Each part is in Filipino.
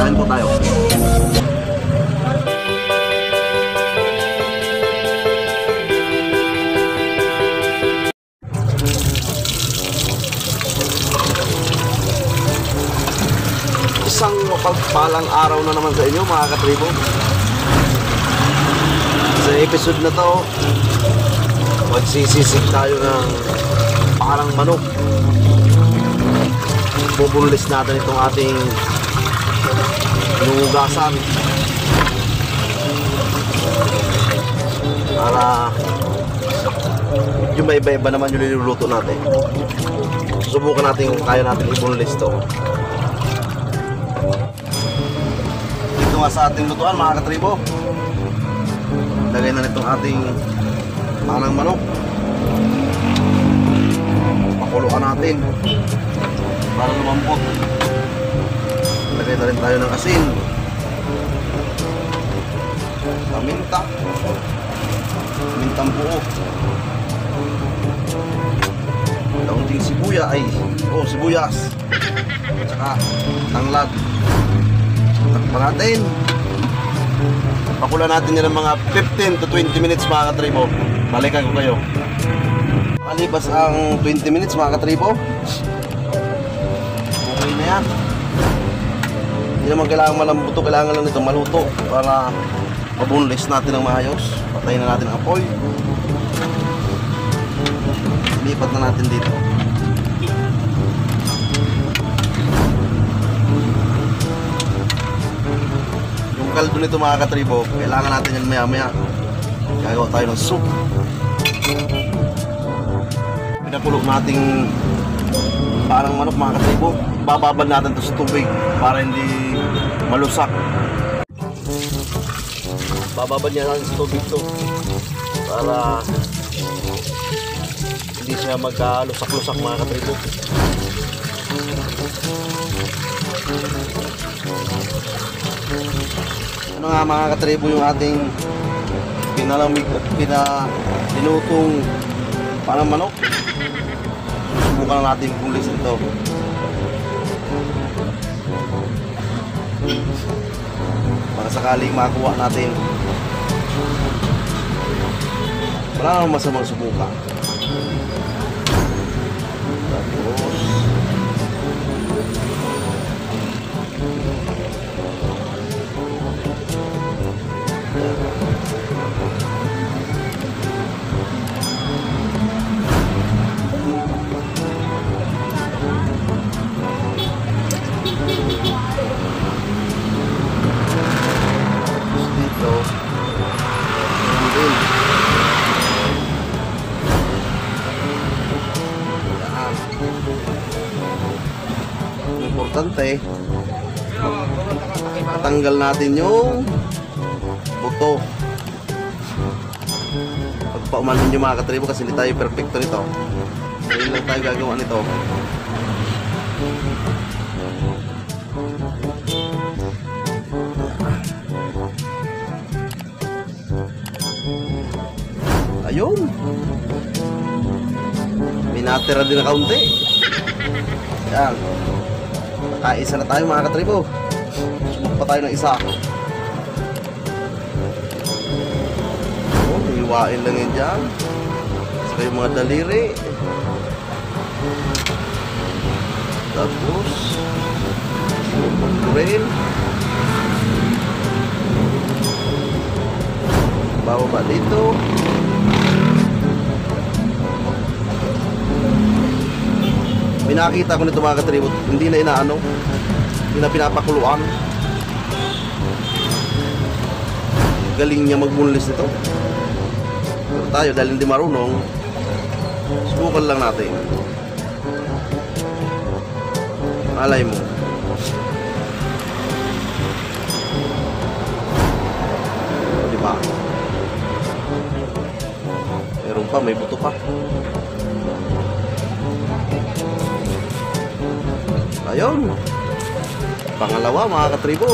Kain po tayo. Isang mapagpalang araw na naman sa inyo mga katribo. Sa episode na to, magsisisig tayo ng parang manok. Bubulis natin itong ating inuugasan para yung may iba-iba naman yung niluluto natin. Subukan natin kung kaya natin ibulis to. Dito nga sa ating lutuan mga katribo, lagay na nitong ating panang manok. Pakuluan natin para lumambot. Lagay na rin tayo ng asin, paminta, mintang buo, daunting sibuyas, tsaka tanglad. Takpan natin. Pakulan natin yan ng mga 15 to 20 minutes mga katribo. Balikan ko kayo. Malipas ang 20 minutes mga katribo, okay na yan. Hindi naman kailangan malambuto, kailangan lang nito maluto para mabunlis natin ng maayos. Patayin na natin ang apoy. Lipat na natin dito. Yung kaldo nito mga katribo, kailangan natin yan maya maya. Gagawa tayo ng soup. Pinakulo nating parang manok mga katribo, bababad natin ito sa tubig para hindi malusak. Bababad niya natin sa tubig to para hindi siya magkalusak-lusak mga katribo. Ano nga mga katribo yung ating pinalamig at pinutong parang manok. Subukan na natin pulis ito. Para sakaling makuha natin. Wala namang masamang subukan. Tapos importante, tatanggal natin yung buto. Pagpaumanin nyo mga katribo kasi hindi tayo perfecto nito. Ngayon lang tayo gagawa nito. Ayun, may natira din na kaunti. Yan, nakaisa na tayo mga katribo. Sumuk pa tayo ng isa. Hiwain lang yan dyan. Saka yung mga daliri. Tapos grill. Bababa dito. Pinakita ko nito mga katribo, hindi na inaano, hindi na pinapakuluan. Galing niya magbunlis nito. Pero tayo dahil hindi marunong, subukan lang natin. Malay mo. O, diba? Meron pa, may buto pa. Ayun, pangalawa mga katribo.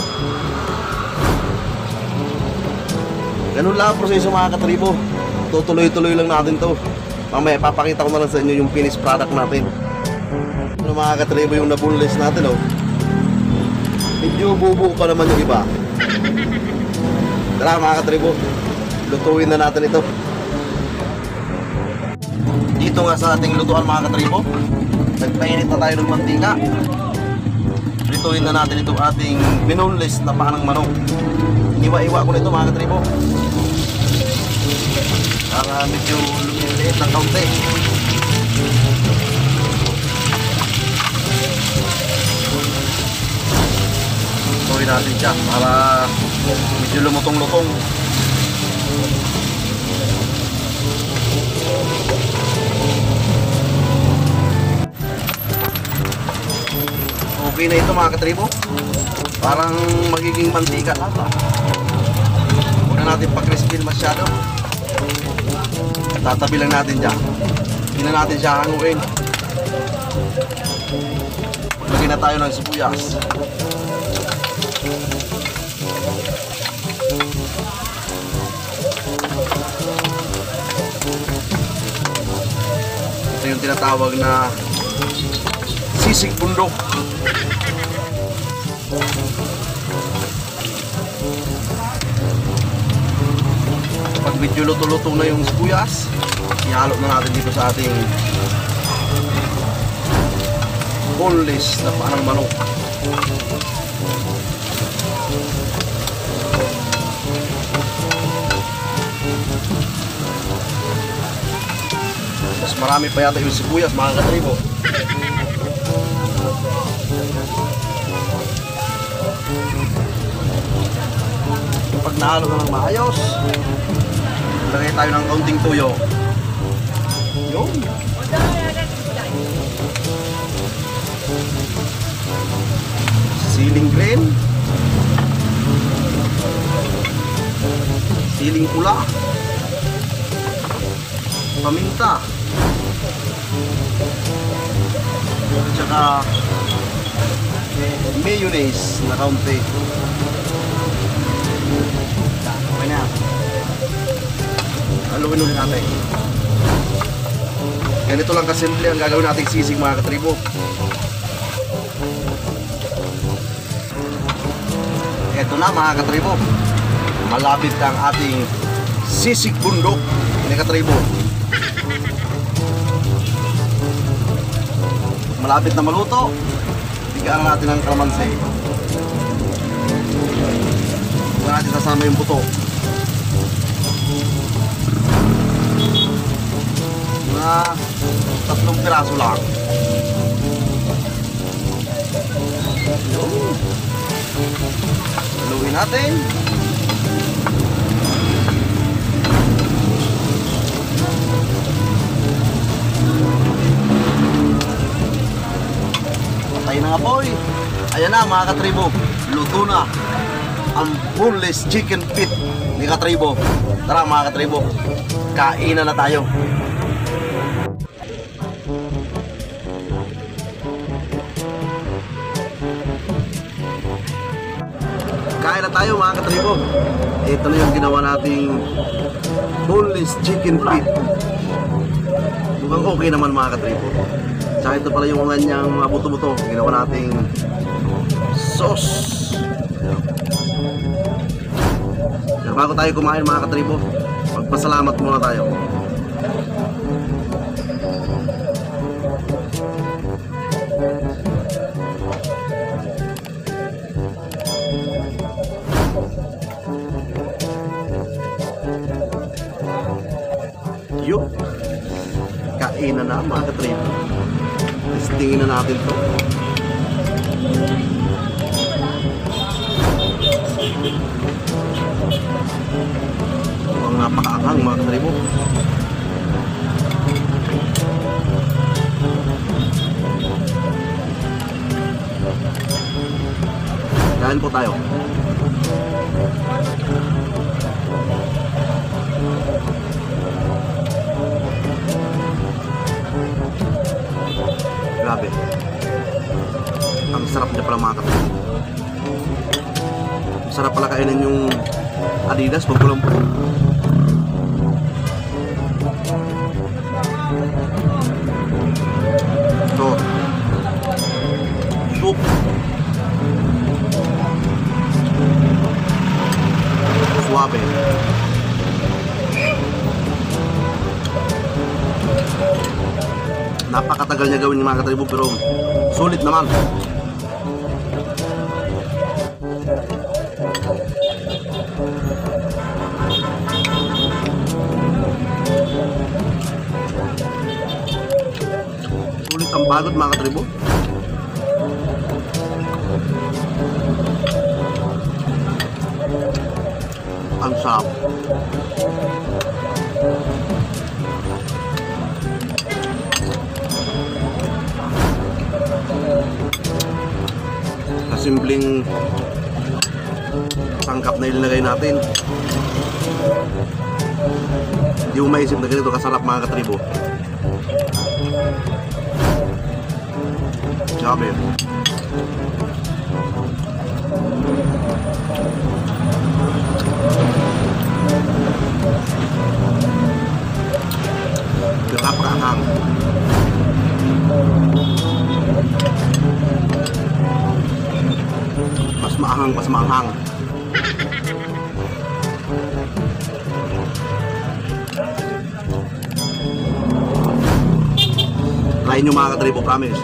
Ganun lang ang proseso mga katribo. Tutuloy-tuloy lang natin to. Mamaya papakita ko na lang sa inyo yung finished product natin. Ano mga katribo yung nabunlis natin, oh. Medyo bubuo pa naman yung iba. Tara mga katribo, lutuin na natin ito. Dito nga sa ating lutuan mga katribo, nagpainit na tayo ng mantika. Lutuin na natin itong ating binoneless na paa ng manok. Iniwa-iwa ko na ito mga katribo. Para medyo lumiliit ng kaunti. Lutuin natin siya para medyo lumutong-lutong. Okay na ito mga katribo. Parang magiging mantika na ito. Huwag na natin pag-crispin masyado. Tatabi lang natin dyan. Hindi na natin siya hanguin. Maglagay na tayo ng sibuyas. Ito yung tinatawag na sisig bundok. Pag medyo luto-luto na yung sibuyas, ihalo na natin dito sa ating boneless na paa ng manok. Mas marami pa yata yung sibuyas mga katribo. Pag nahalo na ng maayos, lagay tayo ng kaunting tuyo. Yun. Siling green, siling pula, paminta, at saka mayonnaise na kaunti. Okay na. Haluin ulit natin. Ganito lang kasimple ang gagawin nating sisig mga katribo. Ito na mga katribo. Malapit ang ating sisig bundok ni katribo. Malapit na maluto. Bigyan natin ng kalamansi. Huwag natin sasama yung buto. Na 3 piraso lang. Haluin natin. Patay na nga po eh. Ayan na mga katribo, luto na ang boneless chicken feet ni katribo. Tara mga katribo, kainan na tayo. Kain na tayo mga katribo. Ito na yung ginawa nating boneless chicken feet. Mukhang okay naman mga katribo. Tsaka ito pala yung kanyang mga buto-buto. Ginawa nating sauce. Pero bago tayo kumain mga katribo, magpasalamat muna tayo. Yup, kainan na mga katribo. Testingin na natin to. Ang napakaanghang mga katribo. Kain po tayo. Grabe. Ang sarap niya pala mga katribo. Sarap pala kainin yung Adidas pag walang po. Ito soup. matagal niya gawin mga katribo, pero sulit naman. Sulit ang pagod mga katribo. Ang sarap. Simpleng sangkap na ilalagay natin. Hindi mo maisip na ganito kasarap mga katribo. Grabe. Napakahang. Mas maanghang. Try nyo mga katribo, promise.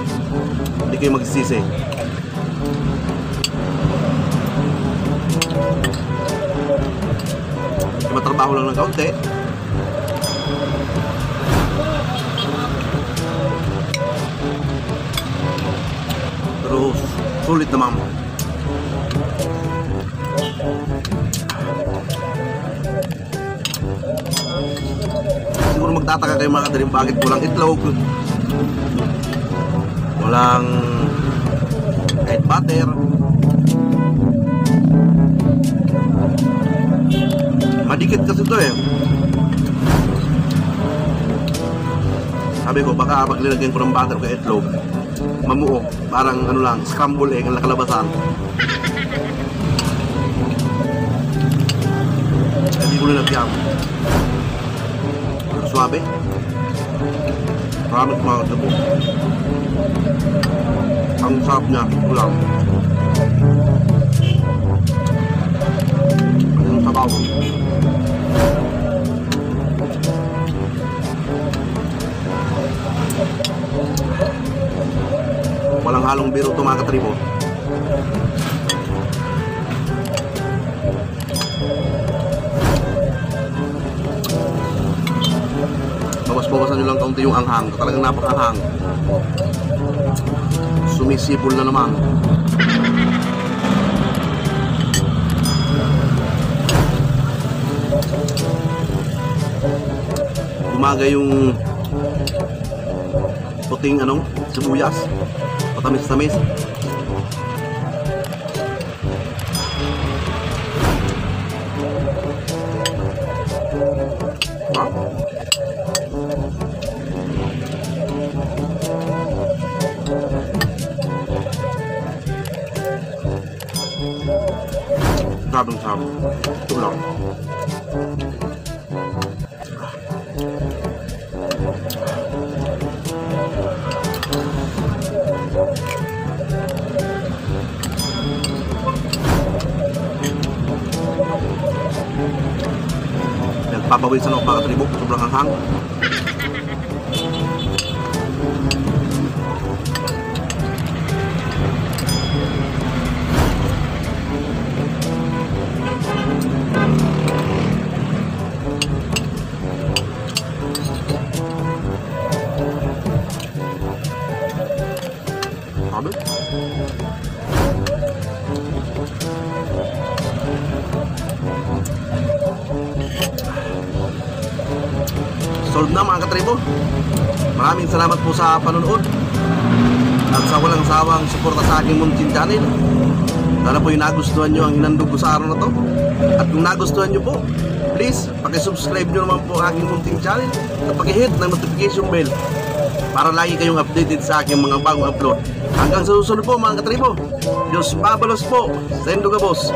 Hindi kayo magsisisi. Matrabaho lang ng kaunti. Pero sulit naman. Siguro magtataka kayo mga katribo, bakit walang itlog, walang kahit butter. Madikit kasi ito eh. Sabi ko baka pag nilagyan ko ng butter o itlog, mamuo, parang ano lang, scramble egg ang nakalabasan. Hindi ko nilagyan. Pero suabe. Maraming mga katribo. Ang sarap niya, ulang. Ang sabaw. Walang halong biro ito mga katribo. Bawas-bawasan nyo lang kaunti yung anghang. Talagang napakahang. Sumisipol na naman. Umaga yung puting sibuyas. Matamis-tamis. Grabing sarap. Ito lang. Nagpapawisan ako mga katribo. Sobrang anghang. Sabi? Solve na mga katribo. Maraming salamat po sa panonood at sa walang sawang suporta sa aking munting channel. Sana po yung nagustuhan nyo ang hinandog ko sa araw na to. At kung nagustuhan nyo po, please paki-subscribe nyo naman po ang aking munting channel at paki-hit ng notification bell para lagi kayong updated sa aking mga bagong upload. Hanggang sa susunod po mga katribo. Diyos pabalos po sa Indogabos.